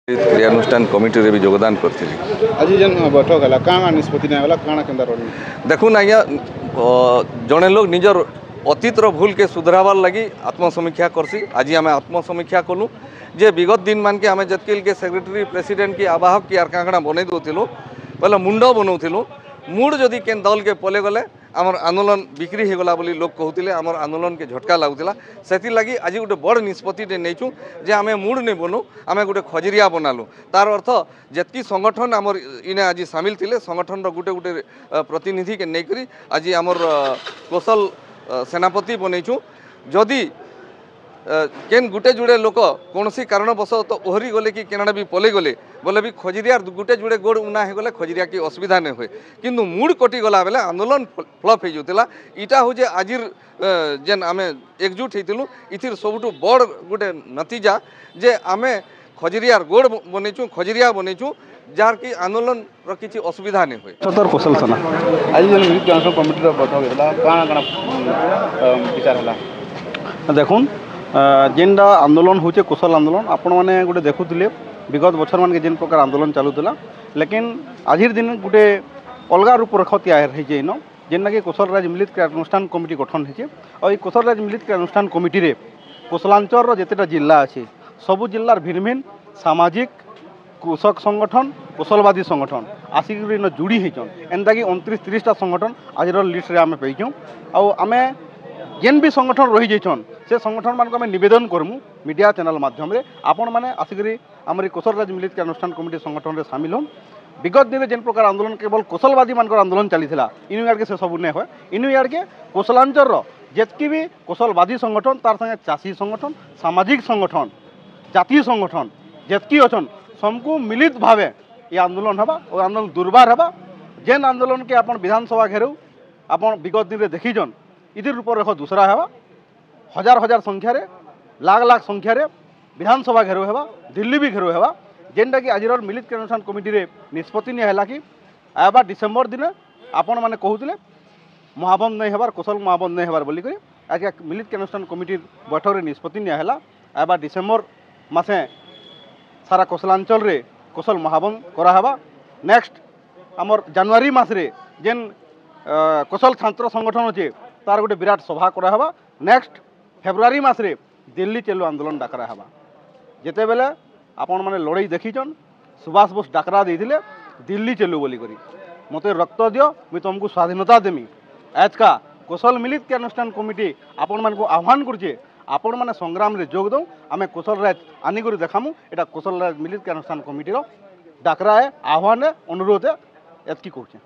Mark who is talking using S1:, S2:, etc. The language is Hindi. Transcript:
S1: क्रियानुष्ठान कमिटी रे भी योगदान करती।
S2: आज जन बैठक है काଣା निष्पत्ति नहीं काଣା केंदा रही
S1: देखुन आज्ञा जड़े लोग निजर अतीतर भूल के सुधरावार लगी आत्मसमीक्षा करसी। आज आम आत्मसमीक्षा कलु जे विगत दिन मान के आम जतकिल के सेक्रेटरी प्रेसिडेंट की आवाहक की आर काଣା बनई दूलु पहले मुंड बनाऊलु मुड़ जदि केन दल के पले गले आमर आंदोलन बिक्री होगला बोली लोग कहते आमर आंदोलन के झटका लगुला से लगी आज गोटे बड़ निष्पत्ति नहींचु जे आम मुड़ नहीं बनू आम गोटे खजरिया बनालु तार अर्थ जितकी संगठन आमर इने आज सामिल थे संगठन गोटे गोटे प्रतिनिधि के नहींकरी आज आमर कौशल सेनापति बनईचु जदि केन गुटे जुड़े लोक कौन सी कारणवश तो ओहरी गले कि केनाडा भी पले गले बोले भी खजरिया गुटे जुड़े गोड़ उना हो गले खजरिया की असुविधा नहीं हुए किंतु मूड कटि गला बेले आंदोलन फ्लप हो जाता इटा हूँ आज जेन आम एकजुट होती इथिर सबुठु बड़ गोटे नतीजा जे आम खजरियार गोड़ बनईचु खजरिया बनईचु जार की आंदोलन किसी असुविधा नहीं हुए।
S2: सतर कौशल सेना आज जन कमिटी बैठक काଣା काଣା विचार है
S3: देखुन जेनटा आंदोलन होचे कौशल आंदोलन आपण मैंने गोटे देखुले विगत बछर मान के जेन प्रकार आंदोलन चलूला लेकिन आज दिन गोटे अलग रूपरेख तैयार होन जेनटा कि कौशल राज मिलित क्रियानुष्ठान कमिटी गठन होचे और कौशल राज मिलित क्रियानुष्ठान कमिटी रे कौशलांचल जितेटा जिला अच्छे सबू जिलार भिन्न भिन्न सामाजिक कृषक संगठन कौशलवादी संगठन आसिक जोड़ी होचन एंता कि 29-30टा संगठन आज लिस्ट रे आम पाइछूँ आम जेन भी संगठन रही जाइछन से संगठन मान को नवेदन करमु मीडिया चैनल माध्यम रे आपण मैंने आसिक आमर कौशल राज मिलित क्रियानुष्ठान कमिटी संगठन रे सामिल हों विगत दिन जेन प्रकार आंदोलन केवल कौशलवादी मान आंदोलन चली इनु यार के से सब नहीं हुए इनु यार के कौशलांचल जितकी भी कौशलवादी संगठन तार संगे चाषी संगठन सामाजिक संगठन जातीय संगठन जितकी अच्छन सबको मिलित भाव ये आंदोलन हवा और आंदोलन दुर्बार हवा जेन आंदोलन के आप विधानसभा घेरू आप विगत दिन में देखीजन इधर रूपरेख दूसरा है हजार हजार संख्यार लाख लाख संख्यार विधानसभा घेरू है दिल्ली भी घेरू है जेनटा कि आज मिलित क्रियानुष्ठान कमिटी रे निष्पत्ति निला कि आवा डिसेम्बर दिन आपण मैंने कहते महाबंद नहीं हबार कौशल महाबंद नहीं हबार बोलिक आज मिलित क्रियानुष्ठान कमिटी बैठक रे निष्पत्ति निला आवा डिसेम्बर मासे सारा कौशलांचल रे कौशल महाबंद करावा नेक्स्ट आमर जनवरी मासरे जेन कौशल छात्र संगठन अच्छे तार गोटे विराट सभा करावा नेक्स्ट फेब्रुआरी मासरे दिल्ली चलो आंदोलन डाकरा हवा जिते बेले आपण मैंने लड़ाई देखीचन सुभाष बोस डाकरा देते दिल्ली चलू बोली करी मत रक्त दियो मुझे तुमको स्वाधीनता देमी आज का कौशल मिलित क्रियानुष्ठान कमिटी आपण मान को आह्वान करुचे आपण मैंने संग्राम रे जोग दो आम कौशल राज आनिक देखामु एटा कौशल राज मिलित क्रियानुष्ठान कमिटी डाकरा है आह्वान है अनुरोध है एतकी कहूँ।